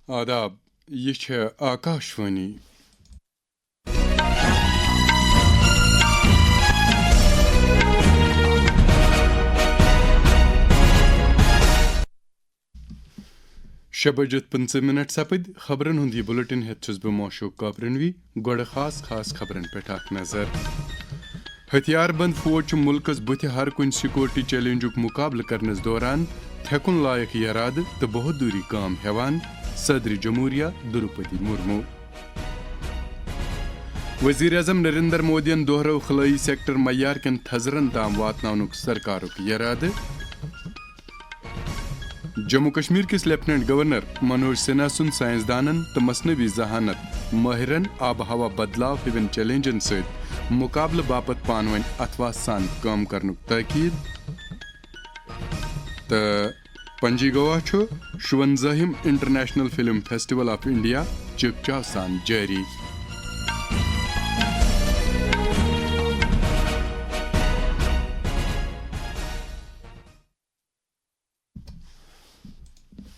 آداب، یہ چھے آکاشوانی۔ شے بجت 15 سپد خبرن ہند یہ بلٹن ہیت چھس بہ موشوق کابرنوی گوڑ خاص خبرن پہ اخ نظر۔ ہتھیار بند فوج چھ ملکس بت ہر کن سیکورٹی چیلنجک مقابلہ کرنس دوران تھیکن لائق ارادہ تو بہادری کام ہیوان صدر جمہوریہ دروپدی مرمو۔ وزیر اعظم نریندر مودین دہرو خلائی سیکٹر معیار کن تھزرن تام واتناونک سرکارک ارادہ۔ جموں کشمیر کس لیفٹنٹ گورنر منوج سنہا سن سائنسدانن تو مصنوعی ذہانت ماہرن آب و ہوا بدلاو ہون چیلنجن ست مقابلہ باپت پانون اتواس سان کام کرنک تاکید۔ تو Panaji Goa 56 international film festival of India چکچاو سان جاری۔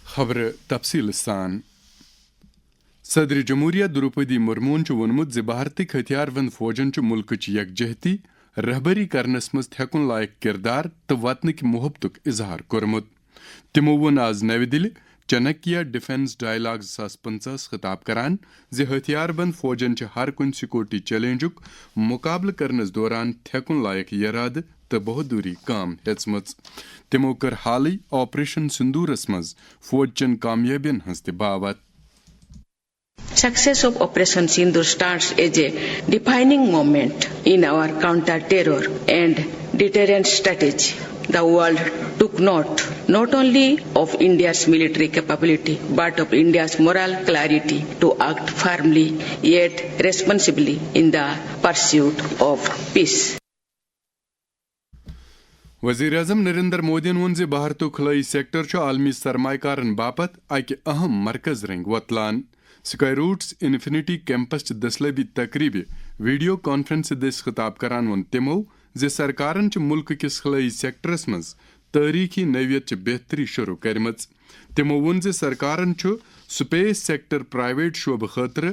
خبر تفصیل سان۔ صدر جمہوریہ دروپدی مرمون وونمت زِ بھارتک ہتھیار بند فوجن ملکچ یکجہتی رہبری کرنس مز تھیکن لائق کردار تو وطنک محبتک اظہار کورمت۔ تمو وون آز نوی دلہ چانکیہ ڈیفنس ڈائلاگ 2015 خطاب کران زِ ہتھیار بند فوجن ہر کن سیکورٹی چیلنجک مقابلہ کرنس دوران تھیکن لائق ارادہ تو بہادری کام ہیژمژ۔ تمو کر حالی آپریشن سندورس مز فوج چن کامیابین ہنز تہ باوت۔ Success of Operation Sindoor stands as a defining moment in our counter-terror and deterrent strategy. The world took note not only of India's military capability but of India's moral clarity to act firmly yet responsibly in the pursuit of peace. وزیر اعظم نریندر مودین وون زِ بھارتک خلائی sector عالمی سرمایہ کارن باپت اکہ اہم مرکز رنگ وتلان۔ سکائی روٹس انفینٹی کیمپس دسلبی تقریب ویڈیو کانفرنس دس خطاب کران وون تمو زِ سرکارن ملک کس خلائی سیکٹرس مز تاریخی نوعیت بہتری شروع کرمژ۔ تمو وون زِ سرکارن سپیس سیکٹر پرائیویٹ شعبہ خاطر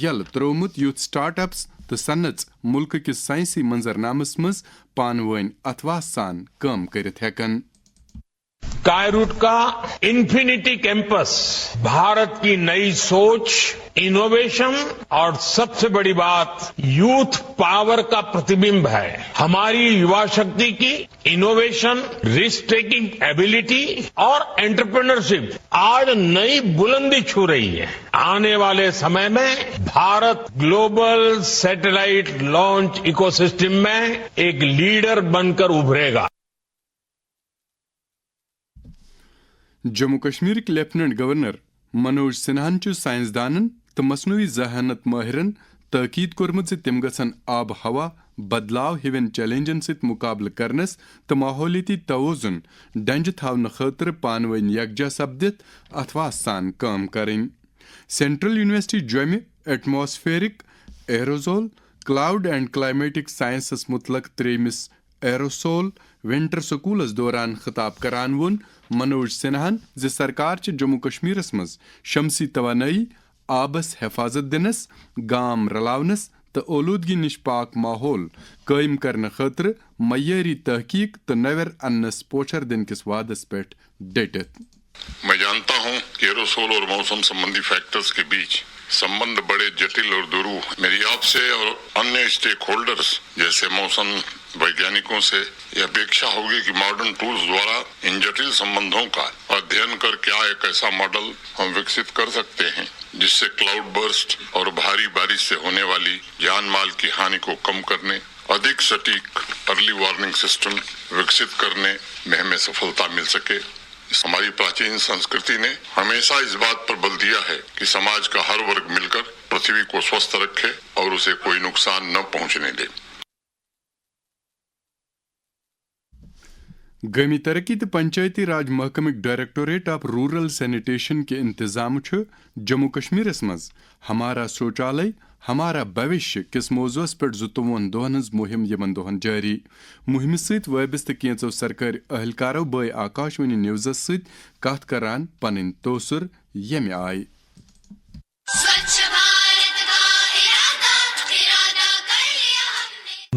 یل ترومت یوتھ سٹارٹ اپس تو صنعت ملک کس سائنسی منظرنامس مز پانوین اتواس سان کام کرت ہیکن۔ سکائی روٹ کا انفینٹی کیمپس بھارت کی نئی سوچ، انوویشن اور سب سے بڑی بات یوتھ پاور کا پرتیبمب ہے۔ ہماری یوا شکتی کی انوویشن، رسک ٹیکنگ ایبلٹی اور انٹرپرینرشپ آج نئی بلندی چھو رہی ہے۔ آنے والے سمے میں بھارت گلوبل سیٹلائٹ لانچ ایکو سسٹم میں ایک لیڈر بن کر ابھرے گا۔ جموں کشمیر کے لیفٹنٹ گورنر منوج سنہان سائنسدانن تو مصنوعی ذہانت ماہرن تاکید کورمت تم گھن آب ہوا بدلاو ہون چیلنجن ست مقابلہ کرنس تو ماحولیاتی توازن ڈنجہ تھونہ خاطر پانوین یکجا سپدت اتواس سان کام کریں۔ سینٹرل یونیورسٹی جومہ atmospheric aerosol cloud and climatic sciences متعلق 3 ایروسول ونٹر سکولس دوران خطاب کران وون منوج سنہان زِ سرکار جموں کشمیرس مز شمسی توانائی، آبس حفاظت دنس، گام رلاونس تو اولودگی نش پاک ماحول قائم کرنے خاطر معیاری تحقیق تو نویر انس پوچھر دن کس وعدس پہ ڈٹت۔ میں جانتا ہوں کہ ایروسول اور موسم سمبندی فیکٹرز کے بیچ سمبند بڑے جٹل اور درو۔ میری آپ سے اور انیہ اسٹیک ہولڈرز جیسے موسم ویگیانکوں سے یہ اپیکشا ہوگی کہ ماڈرن ٹولز دوارا ان جٹل سمبندوں کا ادھین کر کیا ایک ایسا ماڈل ہم وکست کر سکتے ہیں جس سے کلاؤڈ برسٹ اور بھاری بارش سے ہونے والی جان مال کی ہانی کو کم کرنے، ادھک سٹیک ارلی وارننگ سسٹم وکست کرنے میں ہمیں سفلتا مل سکے۔ ہماری پراچین سنسکرتی نے ہمیشہ اس بات پر بل دیا ہے کہ سماج کا ہر ورگ مل کر پرتھوی کو سوستھ رکھے اور اسے کوئی نقصان نہ پہنچنے دے۔ گامی ترقی تو Panchayati Raj محکمک directorate of rural sanitation کے انتظام جموں کشمیرس مز ہمارا شوچالیہ ہمارا بھوشیہ کس موضوع پہ 22 دہن ہز مہم یمن دہن جاری۔ مہم ست وابستہ کینچو سرکاری اہلکارو بھائی آکاشوانی نیوزس ست کت کران پنن توثر یمہ آئی۔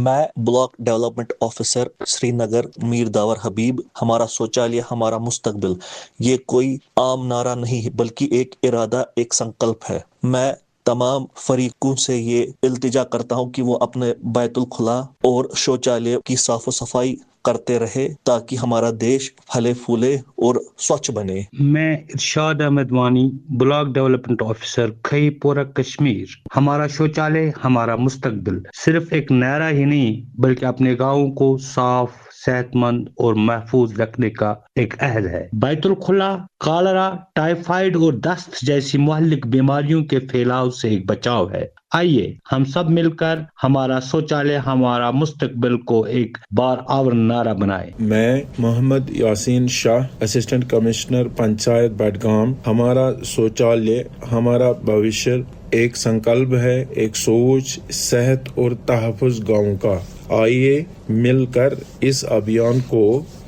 میں بلاک ڈیولپمنٹ آفیسر سری نگر میر داور حبیب. ہمارا شوچالیہ ہمارا مستقبل یہ کوئی عام نعرہ نہیں بلکہ ایک ارادہ، ایک سنکلپ ہے. میں تمام فریقوں سے یہ التجا کرتا ہوں کہ وہ اپنے بیت الخلا اور شوچالیہ کی صاف و صفائی کرتے رہے تاکہ ہمارا دیش پھلے پھولے اور سوچھ بنے. میں ارشاد Ahmad Wani, block development officer کھئی پورہ کشمیر. ہمارا شوچالیہ ہمارا مستقبل صرف ایک نعرہ ہی نہیں بلکہ اپنے گاؤں کو صاف، صحت مند اور محفوظ رکھنے کا ایک عہد ہے. بیت الخلا کالرا، ٹائیفائڈ اور دست جیسی مہلک بیماریوں کے پھیلاؤ سے ایک بچاؤ ہے. آئیے ہم سب مل کر ہمارا شوچالیہ ہمارا مستقبل کو ایک بار اور نعرہ بنائے. میں محمد یاسین شاہ، اسسٹنٹ کمشنر پنچایت بڈگام. ہمارا شوچالیہ ہمارا بھوشیہ ایک سنکلپ ہے، ایک سوچ، صحت اور تحفظ گاؤں کا. آئیے مل کر اس ابھیان کو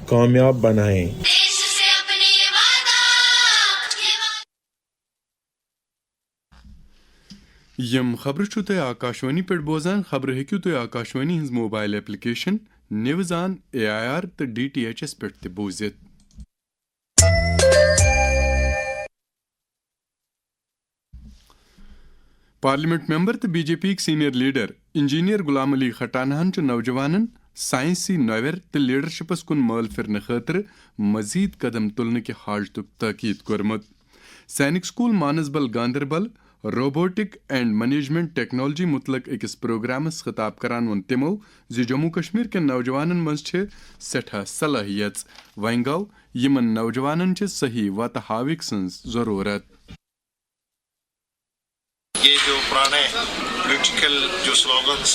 کامیاب بنائیں. یم خبر چھو تہ آکاشوانی پہ بوزان. خبر ہیکو تہ Akashvani his mobile application news on AIR تو DTHS پہ تہ بوزت. پارلیمنٹ ممبر تو BJP senior leader engineer Ghulam علی خٹانہن نوجوانن سائنسی نویر تو لیڈرشپس کن مل پھرنے خاطر مزید قدم تلنے کے حاجتک تاکید کورمت. Sainik school Mansbal Ganderbal robotic and management technology متعلق اکس پروگرامس خطاب کران ون تمو زی جموں کشمیر کے نوجوانن مز سٹھا صلاحیت، وہیں گو یمن نوجوانن صحیح وتہ ہاوک سنز ضرورت. یہ جو پرانے پولیٹیکل جو سلوگنس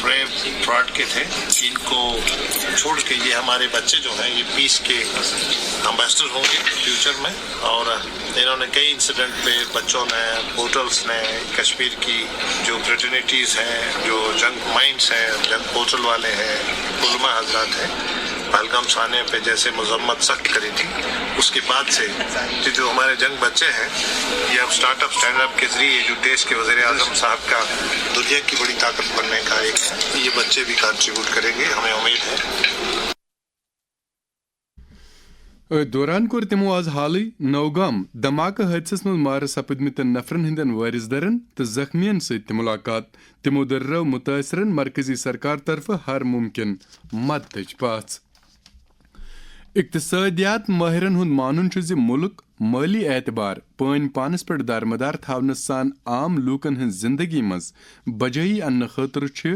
فراڈ کے تھے ان کو چھوڑ کے یہ ہمارے بچے جو ہیں یہ پیس کے امبیسڈر ہوں گے فیوچر میں. اور انہوں نے کئی انسیڈنٹ پہ بچوں نے، پورٹلس نے، کشمیر کی جو فریٹرنیٹیز ہیں، جو جنگ مائنڈس ہیں، جنگ پورٹل والے ہیں، علماء حضرات ہیں، پہلگام سانے پہ جیسے مذمت سخت کری تھی. اس کے بعد سے جو ہمارے جنگ بچے ہیں یہ اب اسٹارٹ اپ اسٹینڈ اپ کے ذریعے جو دیش کے وزیر اعظم صاحب کا دنیا کی بڑی طاقت بننے کا ایک یہ بچے بھی کنٹریبیوٹ کریں گے، ہمیں امید ہے. دوران کور تمو آز حالی نوگام دھماکہ حادثس مز مار سپدمتن نفرن ہندن وارث درن تو زخمین ست ملاقات. تمو دررو متاثرن مرکزی سرکار طرف ہر ممکن مددچ پاس. اقتصادیات ماہرن ہند مانن چھ زِ ملک مالی اعتبار پان پانس پہ دارمدار تھونس سان عام لوکن ہن زندگی مز بجائی ان خاطر چھ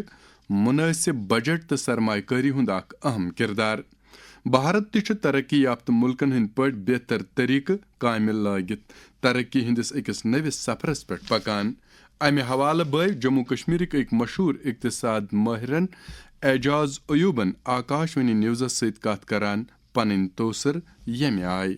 مناسب بجٹ تو سرمایہ کاری ہند اخ اہم کردار. بھارت تہ ترقی یافتہ ملکن ہند پہ بہتر طریقہ کامل لاگت ترقی ہندس اکس نوس سفرس پہ پکان. امہ حوالہ بٲو جموں کشمیرک ایک مشہور اقتصاد ماہرن اعجاز ایوبن آکاشوانی نیوزس ست کت کران پنن توسر یمہ آئی.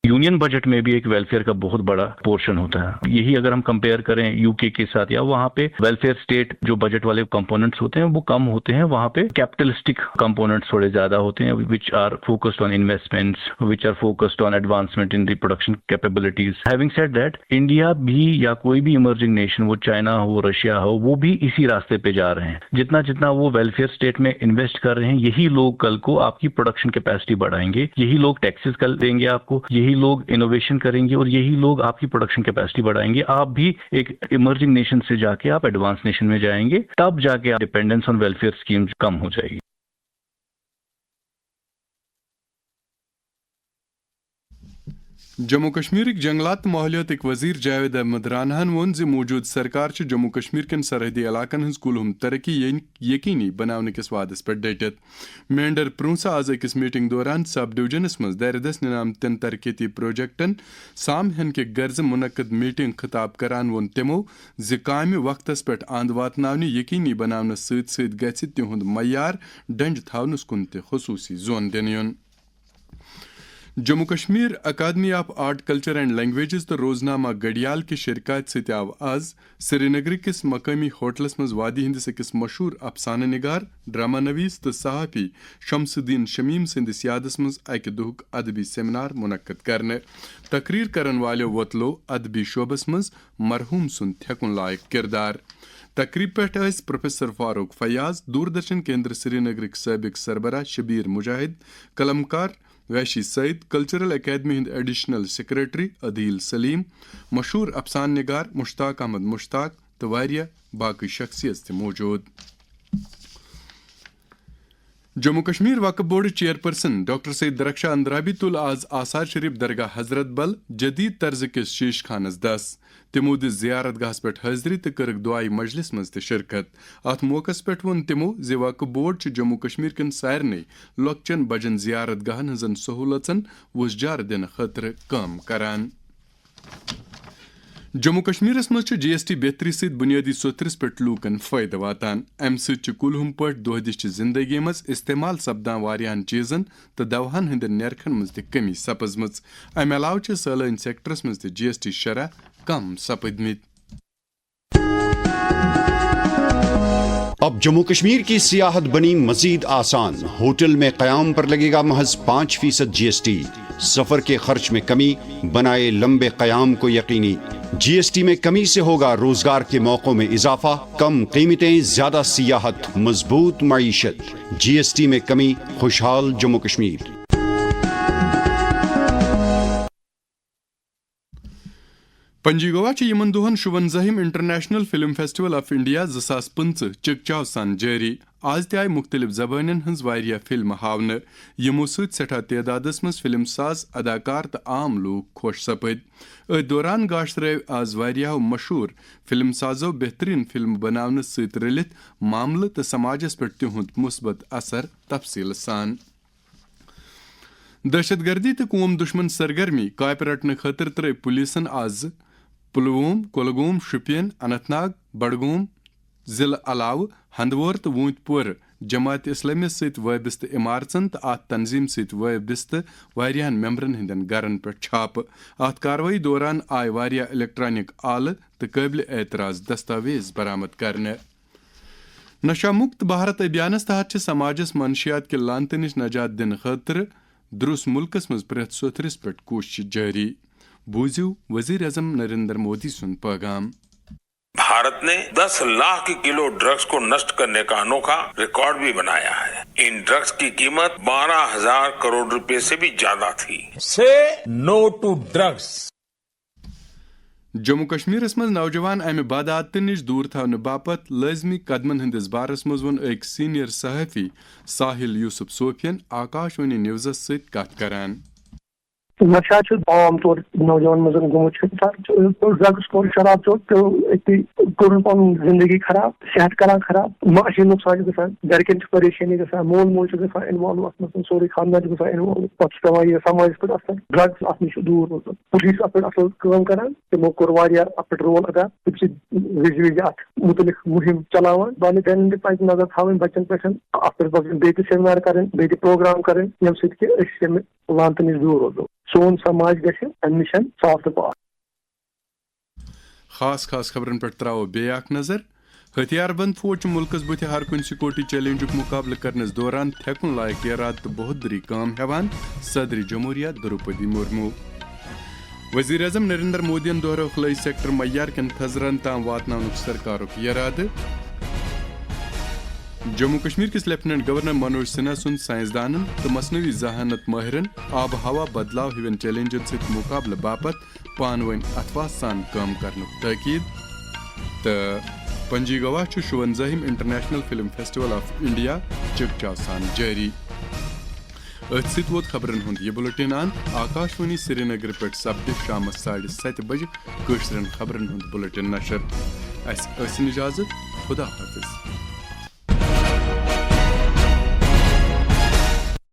یونین بجٹ میں بھی ایک ویلفیئر کا بہت بڑا پورشن ہوتا ہے. یہی اگر ہم کمپیئر کریں UK کے ساتھ، یا وہاں پہ ویلفیئر اسٹیٹ جو بجٹ والے کمپوننٹس ہوتے ہیں وہ کم ہوتے ہیں، وہاں پہ کیپٹلسٹک کمپوننٹس تھوڑے زیادہ ہوتے ہیں which are focused on investments, which are focused on advancement in the production capabilities. Having said that, India بھی یا کوئی بھی ایمرجنگ نیشن، وہ چائنا ہو، رشیا ہو، وہ بھی اسی راستے پہ جا رہے ہیں. جتنا وہ ویلفیئر اسٹیٹ میں انویسٹ کر رہے ہیں، یہی لوگ کل کو آپ کی پروڈکشن کیپیسٹی بڑھائیں گے، یہی لوگ ٹیکسز کل دیں گے آپ کو، یہی لوگ انوویشن کریں گے اور یہی لوگ آپ کی پروڈکشن کیپیسٹی بڑھائیں گے. آپ بھی ایک ایمرجنگ نیشن سے جا کے آپ ایڈوانس نیشن میں جائیں گے، تب جا کے ڈپینڈنس آن ویلفیئر اسکیم کم ہو جائے گی. جموں کشمیرک جنگلات ماحولیاتک وزیر جاوید احمد راناہن وون زِ موجود سرکار چھ جموں کشمیر کن سرحدی علاقن ہز کلہم ترقی یقینی بناونہ کس وعدس پہ ڈٹت. مینڈر پرونسا آز اکس میٹنگ دوران سب ڈویژنس مز دردس نامتن ترقیتی پروجیکٹن سام ہن کے غرض منعقد میٹنگ خطاب کران وون تمو زِ کامہ وقتس پہ اند واتناونہ یقینی بناونس ست ست گژھِ تہند معیار ڈنج تھونس کن تہ خصوصی زون دن یون. Jammu Kashmir academy of art culture and languages تو روزنامہ گڑیال کے شرکات ست آو آز سری نگر کس مقامی ہوٹلس مز وادی ہندس اکس مشہور افسانہ نگار ڈرامہ نویس تو صحافی شمس الدین شمیم سندس یادس مز اکہ دہک ادبی سیمینار منعقد کرنے تقریر کرن والو وطلو ادبی شعبس مز مرحوم سن تھکن لائق کردار تقریب پہ پروفیسر فاروق فیاض دوردرشن کیندر سری نگر سابق سربراہ شبیر مجاہد قلمکار ویشی سعید کلچرل اکیڈمی ہند ایڈیشنل سیکریٹری عدیل سلیم مشہور افسان نگار مشتاق احمد مشتاق تو واریاہ باقی شخصیت موجود. جموں کشمیر وقف بورڈ چیئرپرسن ڈاکٹر سید درخشاں اندرابی تل آز آثار شریف درگاہ حضرت بل جدید طرز کس شیش خانس دس تمو دس زیارت گاہس پہ حاضری تو کرک دعائی مجلس مز تہ شرکت. ات موقع پہ ون تمو زِ وقف بورڈ چھ جموں کشمیر کن سارنی لۄکچن بجن زیارت گاہن ہنزن سہولتن وسجار دن خاطر کام کران. جموں کشمیرس مز جی ایس ٹی بہتری ست بنیادی صوترس پہ لوکن فائدہ واتان. امہ ست کلہم پہ دہ دش زندگی مز استعمال سپدان واریاہن چیزن تو دوہن ہندن نرخن مز تہ کمی سپزمژ. امہ علاوہ سالین سیکٹرس مز تہ جی ایس ٹی شرح کم سپدمت. اب جموں کشمیر کی سیاحت بنی مزید آسان. ہوٹل میں قیام پر لگے گا محض 5% جی ایس ٹی. سفر کے خرچ میں کمی بنائے لمبے قیام کو یقینی. جی ایس ٹی میں کمی سے ہوگا روزگار کے موقعوں میں اضافہ. کم قیمتیں زیادہ سیاحت مضبوط معیشت. جی ایس ٹی میں کمی خوشحال جموں کشمیر. پنجی گوا یمن دہن 56 international film festival of India 2015 چکچاو سان جاری. آز تہ آئی مختلف زبانن ہنز واریاہ فلم ہاونہ یمو ست سٹھا تعدادس مز فلم ساز اداکار تو عام لوگ خوش سپد. ات دوران گاشرو آز واریاہو مشہور فلم سازو بہترین فلم بناونہ ست رلت معاملہ تو سماجس پہ تہند مثبت اثر تفصیل سان. دہشت گردی تو قوم دشمن سرگرمی قائپ رٹنے خاطر ترٲے پولیسن آز پلووم کۄلگوم شُپین اننت ناگ بڈگوم ضلع علاوہ ہندوور تو وونت پور جماعت اسلامی ست وابستہ عمارژن تو ات تنظیم ست وابستہ واریاہن ممبرن ہندین گرن پہ چھاپہ. ات کاروٲیی دوران آئے واریاہ الیکٹرانک آلہ تو قابل اعتراض دستاویز برآمد کرنے. نشہ مکت بھارت ابھیانس تحت سماجس منشیات کے لانت نش نجات دن خاطر درس ملکس مز پریت سوتھرس پہ کوشش جاری. بوزیو وزیر اعظم نریندر مودی سن پیغام. بھارت نے 10 لاکھ کلو ڈرگس کو نشٹ کرنے کا انوکھا ریکارڈ بھی بنایا ہے. ان ڈرگس کی قیمت 12,000 کروڑ روپے سے بھی زیادہ تھی. سے نو ٹو ڈرگس. جموں کشمیرس مز نوجوان امہ بدعاتہ نش دور تھونہ باپت لازمی قدمن ہندس بارس مز ون ایک سینئر صحافی ساحل یوسف صوفین آکاش وانی نیوزس ست کت کران. نشہ عام طور نوجوان مزن گومت ڈرگس کور شراب چور کور پن زندگی خراب صحت کران خراب معاشی نقصان گژھان گرکن پریشانی گژھان مول موج گژھان انوالو ات مز سورے خاندان گژھان انوالو پتہ پیوان یہ سماجس پہ اثر ڈرگس ات نش دور روزان. پولیس ات پہ اصل کام کران تمو کور واریاہ ات پہ رول ادا تم سے وز وز ات متعلق مہم چلاوان. والدین تہ پزِ نظر تھاوٕنۍ بچن پہ ات پہ بیٚیہِ تہِ سیمینار کریں بیٚیہِ تہِ پروگرام کریں ییٚمہِ سۭتۍ کہ أسۍ ییٚمہِ لانتہٕ نش دور روزو. سون سماج گژھِ امہِ نش صاف تہٕ پاک. خاص خبرن پہ تراو بے اخ نظر. ہتھیار بند فوج ملکس بت ہر کن سکیورٹی چیلنجک مقابلہ کرنس دوران تھکن لائق ارادہ تو بہتری کام ہیوان صدر جمہوریہ دروپدی مرمو. وزیر اعظم نریندر مودین دہرو خلائی سیکٹر میار کن تھزرن تام واتناونک سرکارک ارادہ. جموں کشمیر کس لیفٹیننٹ گورنر منوج سنہا سن سائنسدانن تو مصنوعی ذہانت ماہرن آب ہوا بدلاو ہون چیلنجن ست مقابلہ باپت پانوین اتفاق سان کام کرنک تاکید. تو Panaji Goa 56 international film festival of India چکچاو سان جاری. ات ست ووت خبرن ہند یہ بلٹن ان آکاش وانی سری نگر پہ سپد شام 7:30 بجے کشرن خبرن ہند بلٹن نشر. اس اجازت خدا حافظ.